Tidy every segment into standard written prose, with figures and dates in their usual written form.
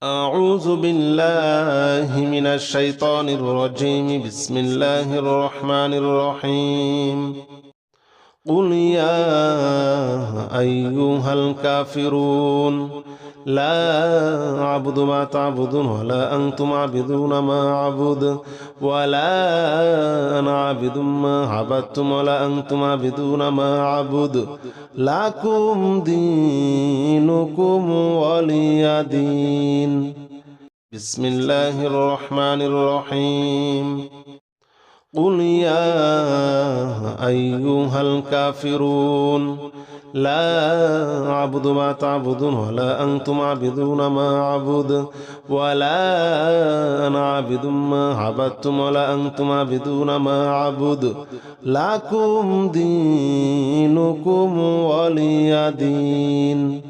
أعوذ بالله من الشيطان الرجيم. بسم الله الرحمن الرحيم. قل يا أيها الكافرون لا أعبد ما تعبدون ولا أنتم عابدون ما أعبد ولا أنا عابد ما عبدتم ولا أنتم عابدون ما أعبد لكم دينكم ولي دين. بسم الله الرحمن الرحيم. قل يا أيها الكافرون لا أعبد ما تعبدون ولا أنتم عابدون ما أعبد ولا أنا عابد ما عبدتم ولا أنتم عابدون ما أعبد لكم دينكم ولي دين.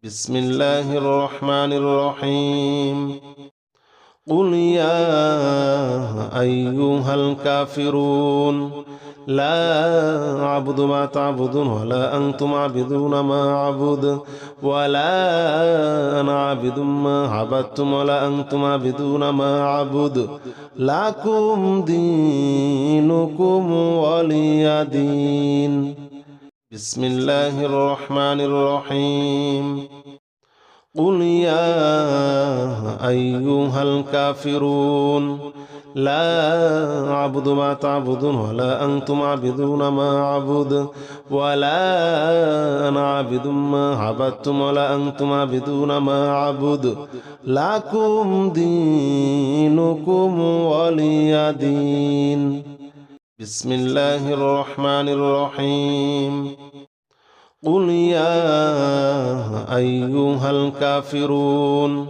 بسم الله الرحمن الرحيم. قل يا أيها الكافرون لا أعبد ما تعبدون ولا أنتم عابدون ما أعبد ولا أنا عابد ما عبدتم ولا أنتم عابدون ما أعبد لكم دينكم ولي دين. بسم الله الرحمن الرحيم. قل يا أيها الكافرون لا أعبد ما تعبدون ولا أنتم عابدون ما أعبد ولا أنا عابد ما عبدتم ولا أنتم عابدون ما أعبد لكم دينكم ولي دين. بسم الله الرحمن الرحيم. قل يا أيها الكافرون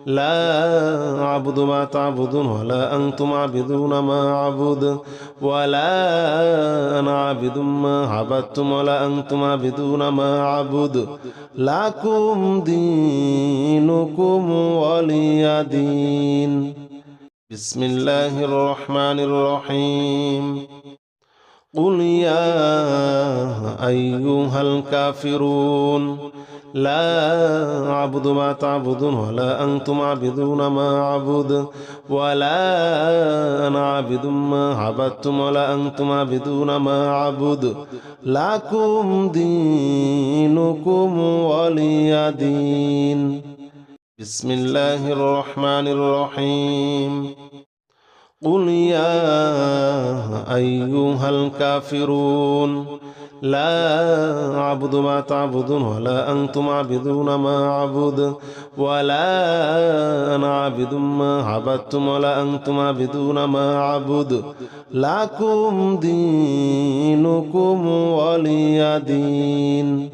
لا أعبد ما تعبدون ولا أنتم عابدون ما أعبد ولا أنا عابد ما عبدتم ولا أنتم عابدون ما أعبد لكم دينكم ولي دين. بسم الله الرحمن الرحيم. قل يا أيها الكافرون لا أعبد ما تعبدون ولا أنتم عابدون ما أعبد ولا أنا عابد ما عبدتم ولا أنتم عابدون ما أعبد لكم دينكم ولي دين. بسم الله الرحمن الرحيم. قل يا أيها الكافرون لا أعبد ما تعبدون ولا أنتم عابدون ما أعبد ولا أنا عابد ما عبدتم ولا أنتم عابدون ما أعبد لكم دينكم ولي دين.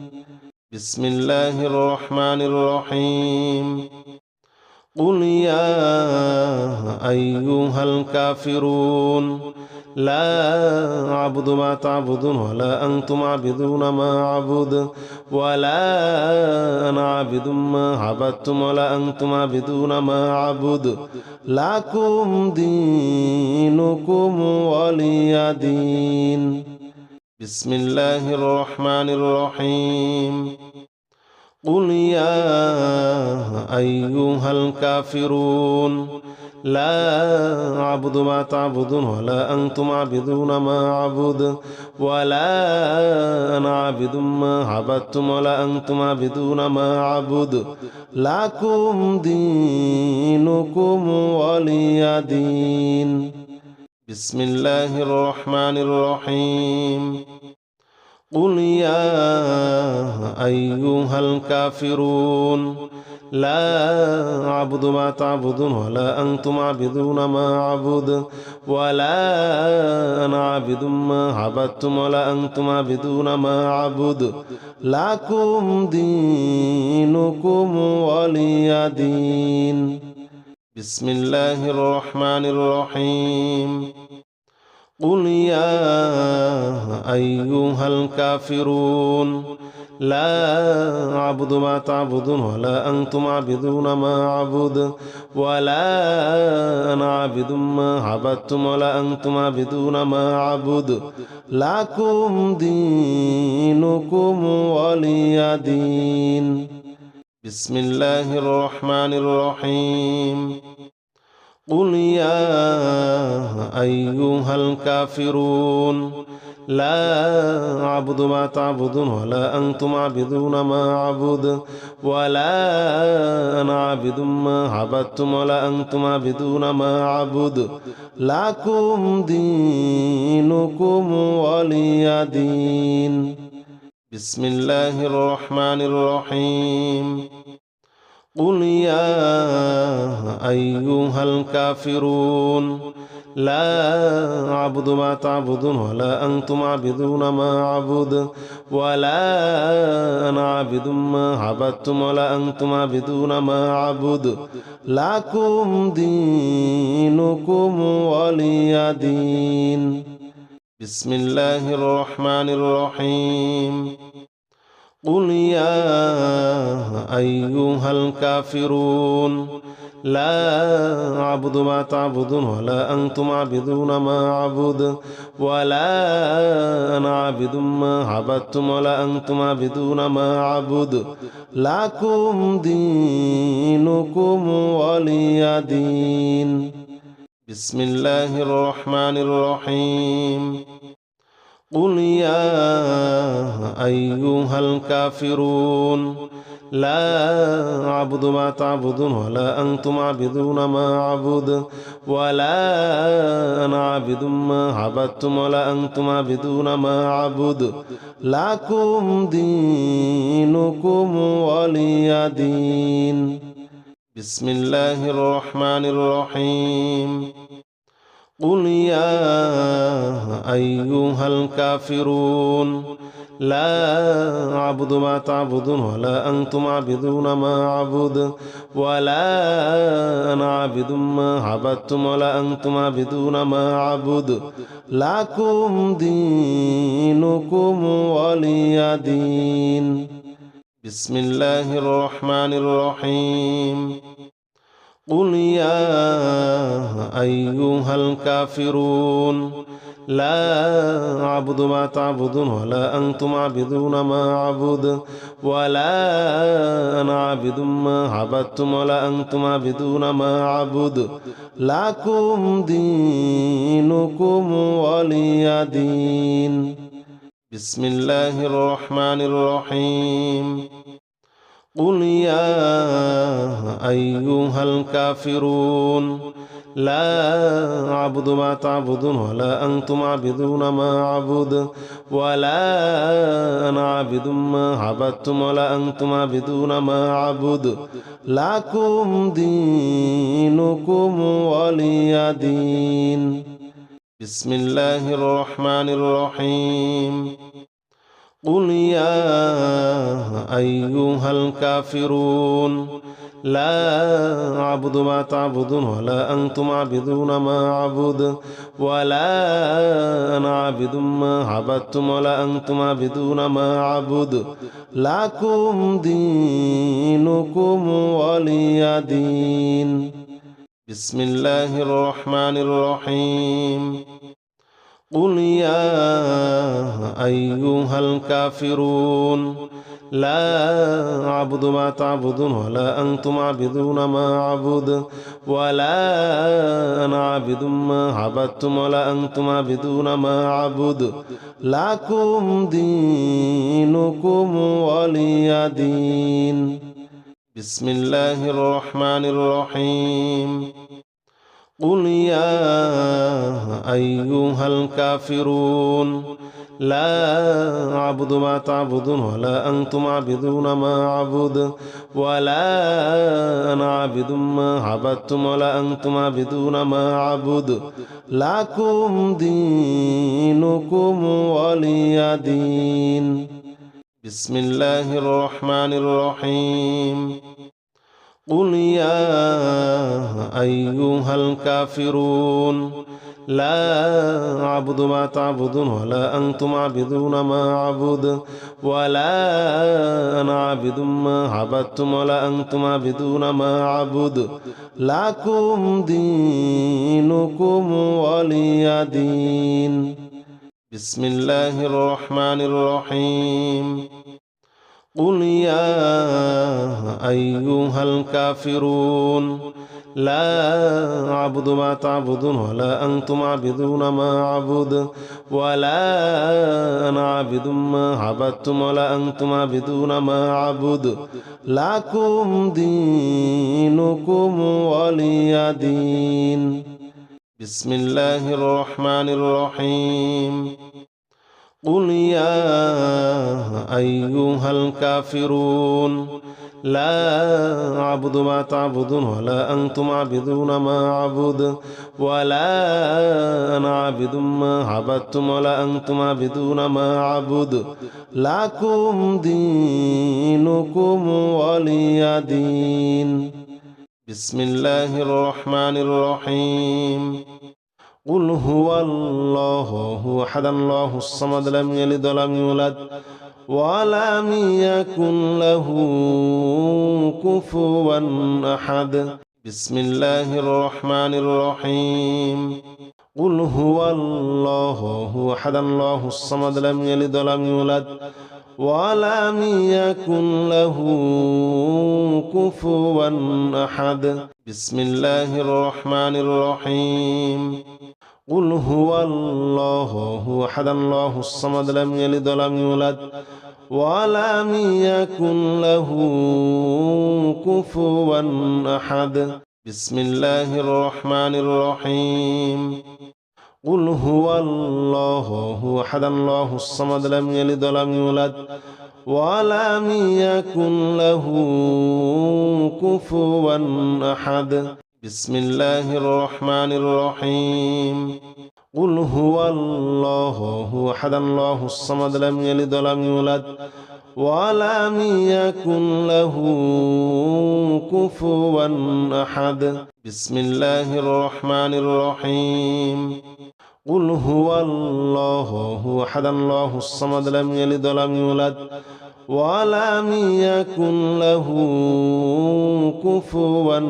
بسم الله الرحمن الرحيم. قل يا أيها الكافرون لا أعبد ما تعبدون ولا أنتم عابدون ما أعبد ولا أنا عابد ما عبدتم ولا أنتم عابدون ما أعبد لكم دينكم ولي دين. بسم الله الرحمن الرحيم. قل يا أيها الكافرون لا أعبد ما تعبدون ولا أنتم عابدون ما أعبد ولا أنا عابد ما عبدتم ولا أنتم عابدون ما أعبد لكم دينكم ولي دين. بسم الله الرحمن الرحيم. قل يا أيها الكافرون لا أعبد ما تعبدون ولا أنتم عابدون ما أعبد ولا أنا عابد ما عبدتم ولا أنتم عابدون ما أعبد لكم دينكم ولي دين. بسم الله الرحمن الرحيم. قل يا أيها الكافرون لا أعبد ما تعبدون ولا أنتم عابدون ما أعبد ولا أنا عابد ما عبدتم ولا أنتم عابدون ما أعبد لكم دينكم ولي دين. بسم الله الرحمن الرحيم قل يا أيها الكافرون لا أعبد ما تعبدون ولا أنتم عابدون ما أعبد ولا أنا عابد ما عبدتم ولا أنتم عابدون ما أعبد لكم دينكم ولي دين. بسم الله الرحمن الرحيم قل يا أيها الكافرون لا أعبد ما تعبدون ولا أنتم عابدون ما أعبد ولا أنا عابد ما عبدتم ولا أنتم عابدون ما أعبد لكم دينكم ولي دين. بسم الله الرحمن الرحيم قل يا أيها الكافرون لا أعبد ما تعبدون ولا أنتم عابدون ما أعبد ولا أنا عابد ما عبدتم ولا أنتم عابدون ما أعبد لكم دينكم ولي دين. بسم الله الرحمن الرحيم قل يا أيها الكافرون لا أعبد ما تعبدون ولا أنتم عابدون ما أعبد ولا أنا عابد ما عبدتم ولا أنتم عابدون ما أعبد لكم دينكم ولي دين. بسم الله الرحمن الرحيم قل يا أيها الكافرون لا أعبد ما تعبدون ولا أنتم عابدون ما أعبد ولا أنا عابد ما عبدتم ولا أنتم عابدون ما أعبد لكم دينكم ولي دين. بسم الله الرحمن الرحيم قل يا أيها الكافرون لا أعبد ما تعبدون ولا أنتم عابدون ما أعبد ولا أنا عابد ما عبدتم ولا أنتم عابدون ما أعبد لكم دينكم ولي دين. بسم الله الرحمن الرحيم قل يا أيها الكافرون لا أعبد ما تعبدون ولا أنتم عابدون ما أعبد ولا أنا عابد ما عبدتم ولا أنتم عابدون ما أعبد لكم دينكم ولي دين. بسم الله الرحمن الرحيم قل يا أيها الكافرون لا أعبد ما تعبدون ولا أنتم عابدون ما أعبد ولا أنا عابد ما عبدتم ولا أنتم عابدون ما أعبد لكم دينكم ولي دين. بسم الله الرحمن الرحيم قل يا أيها الكافرون لا أعبد ما تعبدون ولا أنتم عابدون ما أعبد ولا أنا عابد ما عبدتم ولا أنتم عابدون ما أعبد لكم دينكم ولي دين. بسم الله الرحمن الرحيم قل يا أيها الكافرون لا أعبد ما تعبدون ولا أنتم عابدون ما أعبد ولا أنا عابد ما عبدتم ولا أنتم عابدون ما أعبد لكم دينكم ولي دين. بسم الله الرحمن الرحيم قل يا أيها الكافرون لا أعبد ما تعبدون ولا أنتم عابدون ما أعبد ولا أنا عابد ما عبدتم ولا أنتم عابدون ما أعبد لكم دينكم ولي دين. بسم الله الرحمن الرحيم قل يا أيها الكافرون لا أعبد ما تعبدون ولا أنتم عابدون ما أعبد ولا أنا عابد ما عبدتم ولا أنتم عابدون ما أعبد لكم دينكم ولي دين. بسم الله الرحمن الرحيم. قل يا أيها الكافرون لا أعبد ما تعبدون ولا أنتم عابدون ما أعبد ولا أنا عابد ما عبدتم ولا أنتم عابدون ما أعبد لكم دينكم ولي دين. بسم الله الرحمن الرحيم. قل هو الله أحد الله الصمد لم يلد ولم يولد ولم يكن له كفوا أحد. بسم الله الرحمن الرحيم. قل هو الله أحد الله الصمد لم يلد ولم يولد ولم يكن له كفوا أحد. بسم الله الرحمن الرحيم. قل هو الله أحد الله الصمد لم يلد ولم يولد ولم يكن له كفوا أحد. بسم الله الرحمن الرحيم. قل هو الله أحد الله الصمد لم يلد ولم يولد ولم يكن له كفوا أحد. بسم الله الرحمن الرحيم. قل هو الله أحد الله الصمد لم يلد ولم يولد ولم يكن له كفوا أحد. بسم الله الرحمن الرحيم. قل هو الله أحد الله الصمد لم يلد ولم يولد ولم يكن له كفوا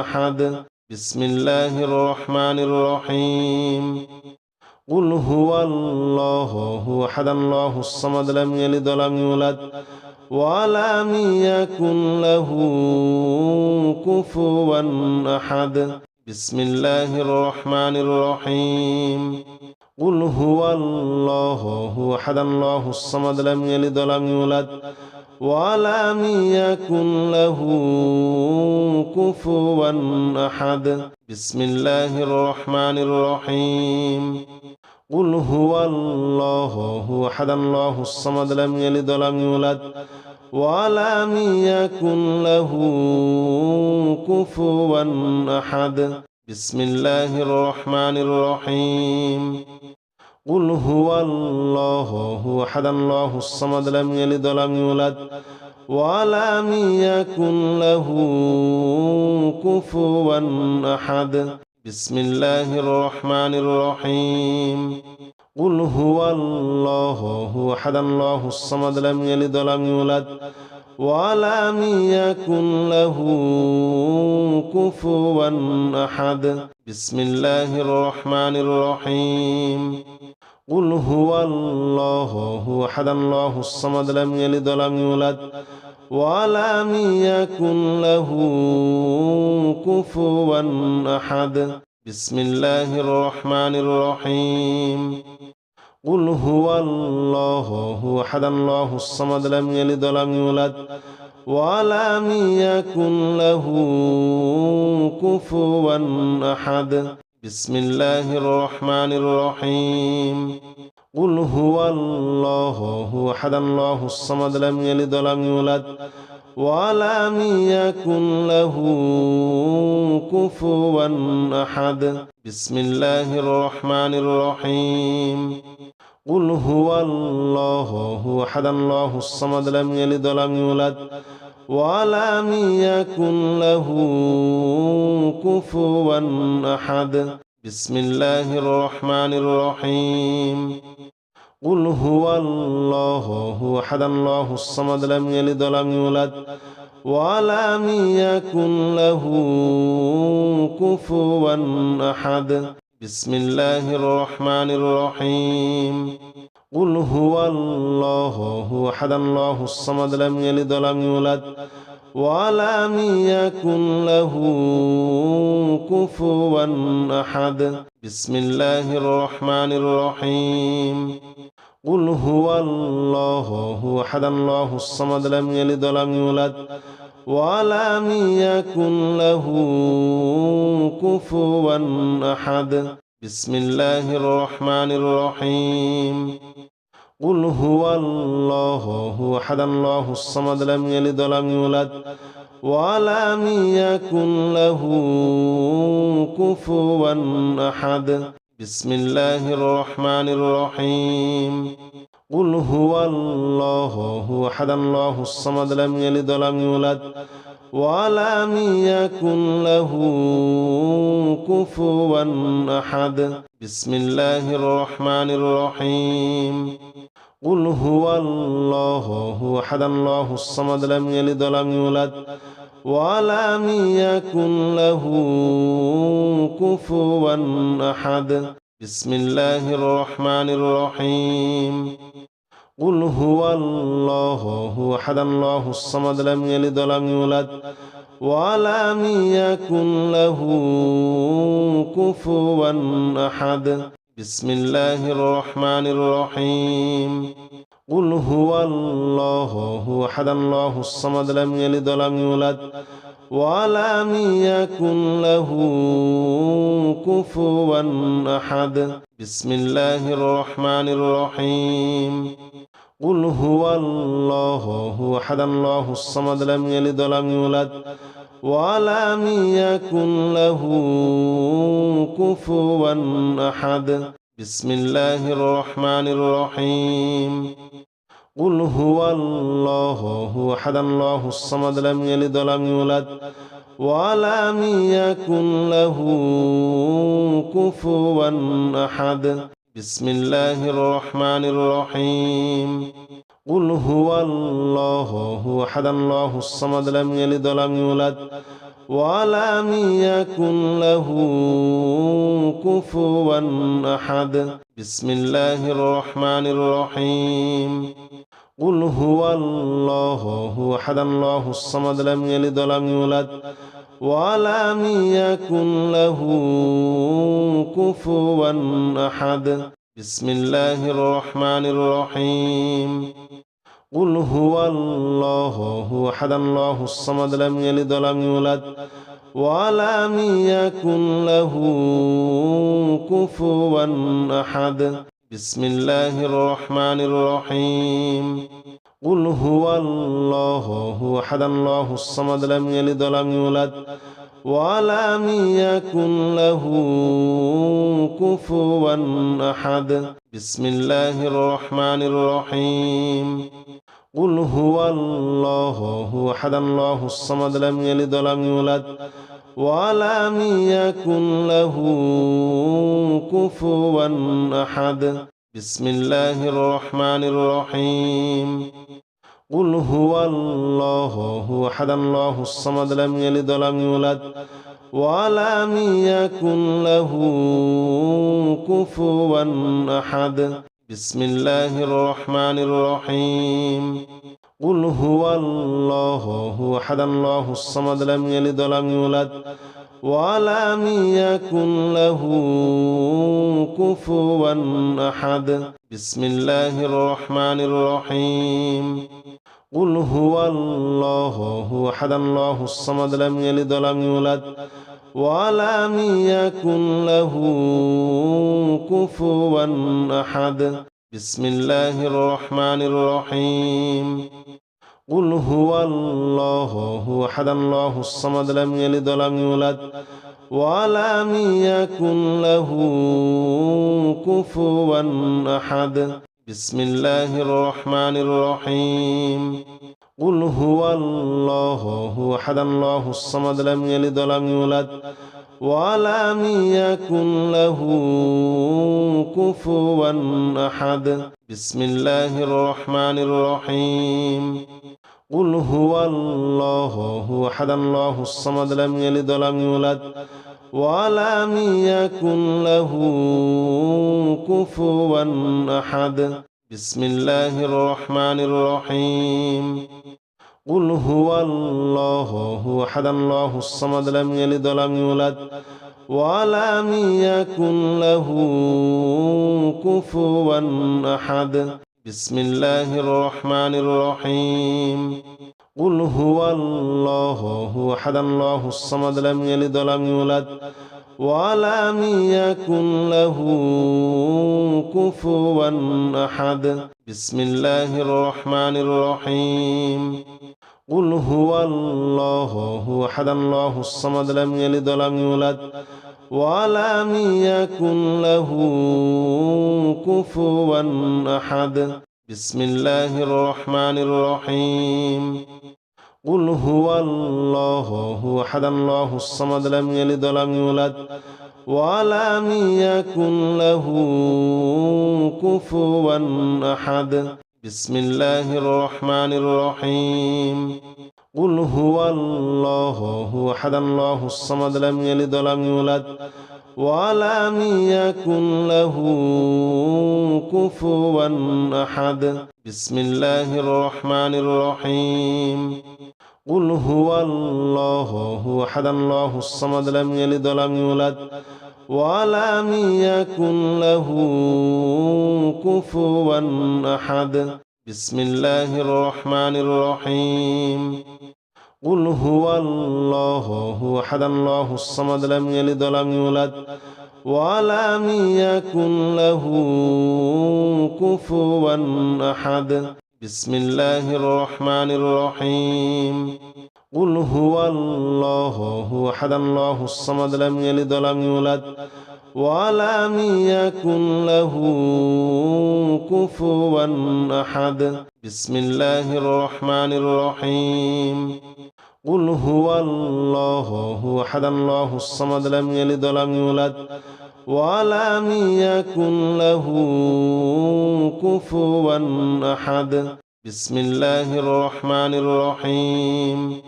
أحد. بسم الله الرحمن الرحيم. قل هو الله أحد الله الصمد لم يلد ولم يولد ولم يكن له كفوا أحد. بسم الله الرحمن الرحيم. قل هو الله أحد الله الصمد لم يلد ولم يولد ولم يكن له كفوا أحد. بسم الله الرحمن الرحيم. قل هو الله أحد الله الصمد لم يلد ولم يولد ولم يكن له كفوا أحد. بسم الله الرحمن الرحيم. قل هو الله أحد الله الصمد لم يلد ولم يولد ولم يكن له كفوا أحد. بسم الله الرحمن الرحيم. قل هو الله أحد الله الصمد لم يلد ولم يولد ولم يكن له كفوا أحد. بسم الله الرحمن الرحيم. قل هو الله أحد الله الصمد لم يلد ولم يولد ولم يكن له كفوا أحد. بسم الله الرحمن الرحيم. قل هو الله أحد الله الصمد لم يلد ولم يولد ولم يكن له كفوا أحد. بسم الله الرحمن الرحيم. قل هو الله أحد الله الصمد لم يلد ولم يولد ولم يكن له كفوا أحد. بسم الله الرحمن الرحيم. قل هو الله أحد الله الصمد لم يلد ولم يولد ولم يكن له كفوا أحد. بسم الله الرحمن الرحيم. قل هو الله أحد الله الصمد لم يلد ولم يولد ولم يكن له كفوا أحد. بسم الله الرحمن الرحيم. قل هو الله أحد الله الصمد لم يلد ولم يولد ولم يكن له كفوا أحد بسم الله الرحمن الرحيم قل هو الله أحد الله الصمد لم يلد ولم يولد ولم يكن له كفوا أحد بسم الله الرحمن الرحيم قل هو الله أحد الله الصمد لم يلد ولم يولد ولم يكن له كفوا أحد بسم الله الرحمن الرحيم قل هو الله أحد الله الصمد لم يلد ولم يولد ولم يكن له كفوا أحد بسم الله الرحمن الرحيم قل هو الله أحد الله الصمد لم يلد ولم يولد ولم يكن له كفوا أحد بسم الله الرحمن الرحيم قل هو الله أحد الله الصمد لم يلد ولم يولد ولم يكن له كفوا أحد بسم الله الرحمن الرحيم قل هو الله أحد الله الصمد لم يلد ولم يولد ولم يكن له كفوا أحد بسم الله الرحمن الرحيم قل هو الله أحد الله الصمد لم يلد ولم يولد ولم يكن له كفوا أحد بسم الله الرحمن الرحيم قل هو الله أحد الله الصمد لم يلد ولم يولد ولم يكن له كفوا أحد بسم الله الرحمن الرحيم قل هو الله أحد الله الصمد لم يلد ولم يولد ولم يكن له كفوا أحد بسم الله الرحمن الرحيم قل هو الله أحد الله الصمد لم يلد ولم يولد ولم يكن له كفوا أحد بسم الله الرحمن الرحيم قل هو الله أحد الله الصمد لم يلد ولم يولد ولم يكن له كفوا أحد بسم الله الرحمن الرحيم قل هو الله أحد الله الصمد لم يلد ولم يولد ولم يكن له كفوا أحد بسم الله الرحمن الرحيم قل هو الله أحد الله الصمد لم يلد ولم يولد ولم يكن له كفوا أحد بسم الله الرحمن الرحيم قل هو الله أحد الله الصمد لم يلد ولم يولد ولم يكن له كفوا أحد بسم الله الرحمن الرحيم قل هو الله أحد الله الصمد لم يلد ولم يولد ولم يكن له كفوا أحد بسم الله الرحمن الرحيم قل هو الله أحد الله الصمد لم يلد ولم يولد ولم يكن له كفوا أحد بسم الله الرحمن الرحيم قل هو الله أحد الله الصمد لم يلد ولم يولد ولم يكن له كفوا أحد بسم الله الرحمن الرحيم قل هو الله أحد الله الصمد لم يلد ولم يولد ولم يكن له كفوا أحد بسم الله الرحمن الرحيم قل هو الله أحد الله الصمد لم يلد ولم يولد ولم يكن له كفوا أحد بسم الله الرحمن الرحيم قل هو الله أحد الله الصمد لم يلد ولم يولد ولم يكن له كفوا أحد بسم الله الرحمن الرحيم قل هو الله أحد الله الصمد لم يلد ولم يولد ولم يكن له كفوا أحد بسم الله الرحمن الرحيم قل هو الله أحد الله الصمد لم يلد ولم يولد ولم يكن له كفوا أحد بسم الله الرحمن الرحيم قل هو الله أحد الله الصمد لم يلد ولم يولد ولم يكن له كفوا أحد بسم الله الرحمن الرحيم قل هو الله أحد الله الصمد لم يلد ولم يولد ولم يكن له كفوا أحد بسم الله الرحمن الرحيم قل هو الله أحد الله الصمد لم يلد ولم يولد ولم يكن له كفوا أحد بسم الله الرحمن الرحيم قل هو الله أحد الله الصمد لم يلد ولم يولد ولم يكن له كفوا أحد بسم الله الرحمن الرحيم قل هو الله أحد الله الصمد لم يلد ولم يولد ولم يكن له كفوا أحد بسم الله الرحمن الرحيم قل هو الله أحد الله الصمد لم يلد ولم يولد ولم يكن له كفوا أحد بسم الله الرحمن الرحيم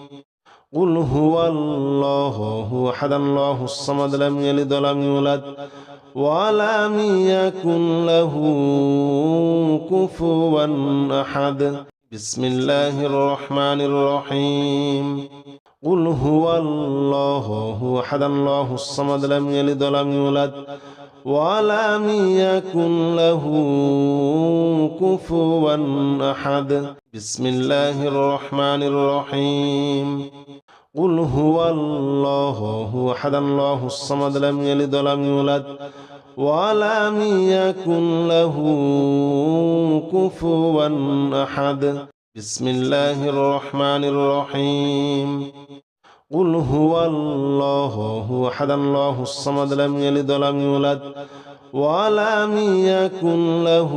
قل هو الله أحد الله الصمد لم يلد ولم يولد ولم يكن له كفوا أحد بسم الله الرحمن الرحيم قل هو الله أحد الله الصمد لم يلد ولم يولد ولم يكن له كفوا أحد بسم الله الرحمن الرحيم قل هو الله أحد الله الصمد لم يلد ولم يولد ولم يكن له كفوا أحد بسم الله الرحمن الرحيم قل هو الله أحد الله الصمد لم يلد ولم يولد ولم يكن له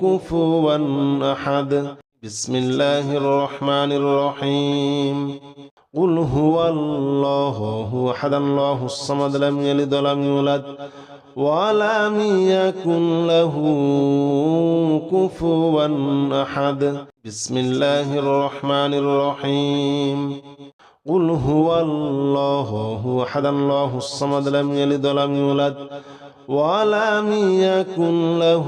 كفوا أحد بسم الله الرحمن الرحيم قل هو الله أحد الله الصمد لم يلد ولم يولد ولم يكن له كفوا أحد بسم الله الرحمن الرحيم قل هو الله أحد الله الصمد لم يلد ولم يولد ولم يكن له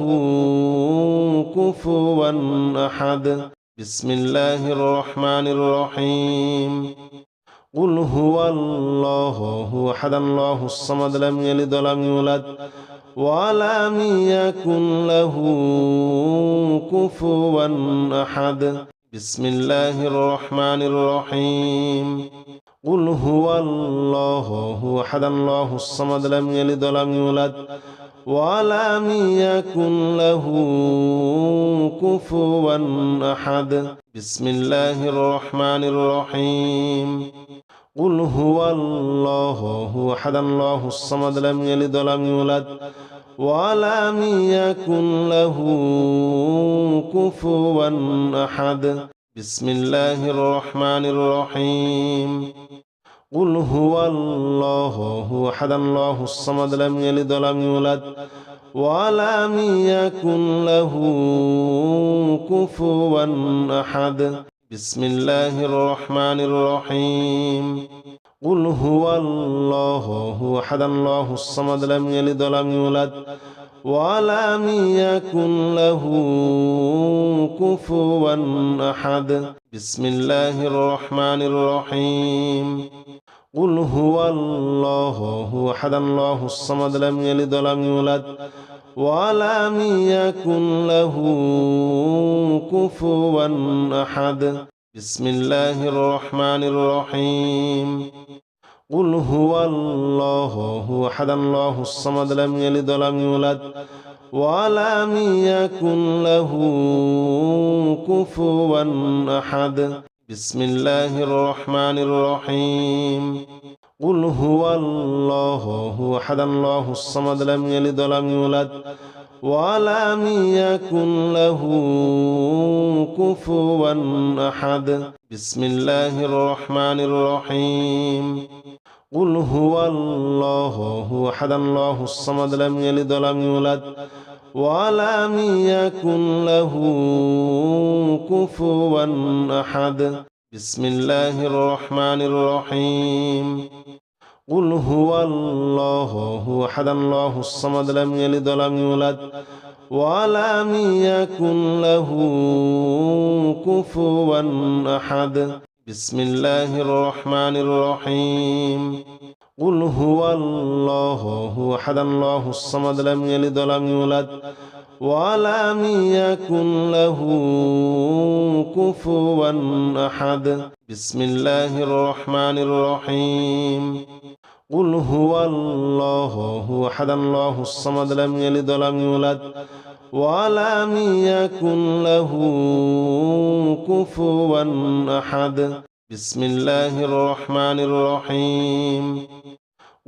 كفوا أحد بسم الله الرحمن الرحيم قل هو الله أحد الله الصمد لم يلد ولم يولد ولم يكن له كفوا أحد بسم الله الرحمن الرحيم قل هو الله أحد الله الصمد لم يلد ولم يولد ولم يكن له كفوا أحد بسم الله الرحمن الرحيم قل هو الله أحد الله الصمد لم يلد ولم يولد ولم يكن له كفوا أحد بسم الله الرحمن الرحيم قل هو الله أحد الله الصمد لم يلد ولم يولد ولم يكن له كفوا أحد بسم الله الرحمن الرحيم قل هو الله أحد الله الصمد لم يلد ولم يولد ولم يكن له كفوا أحد. بسم الله الرحمن الرحيم. قل هو الله أحد الله الصمد لم يلد ولم يولد ولم يكن له كفوا أحد. بسم الله الرحمن الرحيم. قل هو الله أحد الله الصمد لم يلد ولم يولد ولم يكن له كفوا أحد. بسم الله الرحمن الرحيم. قل هو الله أحد الله الصمد لم يلد ولم يولد ولم يكن له كفوا أحد. بسم الله الرحمن الرحيم. قل هو الله أحد الله الصمد لم يلد ولم يولد ولم يكن له كفوا أحد. بسم الله الرحمن الرحيم. قل هو الله أحد الله الصمد لم يلد ولم يولد ولم يكن له كفوا أحد. بسم الله الرحمن الرحيم. قل هو الله أحد الله الصمد لم يلد ولم يولد ولم يكن له كفوا أحد. بسم الله الرحمن الرحيم. قل هو الله أحد الله الصمد لم يلد ولم يولد ولم يكن له كفوا أحد. بسم الله الرحمن الرحيم.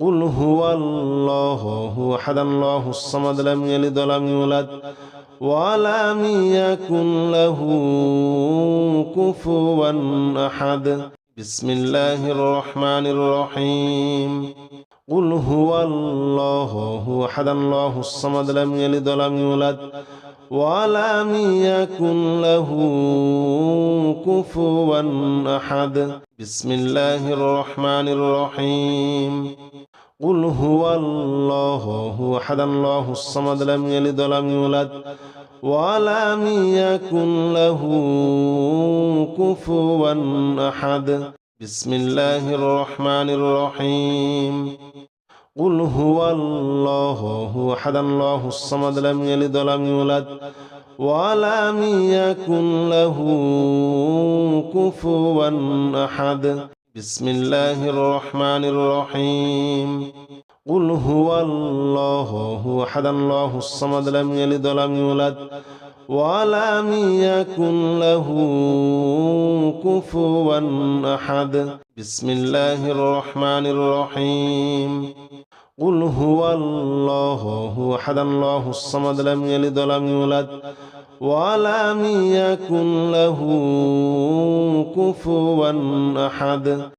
قل هو الله أحد الله الصمد لم يلد ولم يولد ولم يكن له كفوا أحد. بسم الله الرحمن الرحيم. قل هو الله أحد الله الصمد لم يلد ولم يولد ولم يكن له كفوا أحد. بسم الله الرحمن الرحيم. قل هو الله أحد الله الصمد لم يلد ولم يولد ولم يكن له كفوا أحد. بسم الله الرحمن الرحيم. قل هو الله أحد الله الصمد لم يلد ولم يولد ولم يكن له كفوا أحد. بسم الله الرحمن الرحيم. قل هو الله أحد الله الصمد لم يلد ولم يولد ولم يكن له كفوا أحد. بسم الله الرحمن الرحيم. قل هو الله أحد الله الصمد لم يلد ولم يولد ولم يكن له كفوا أحد.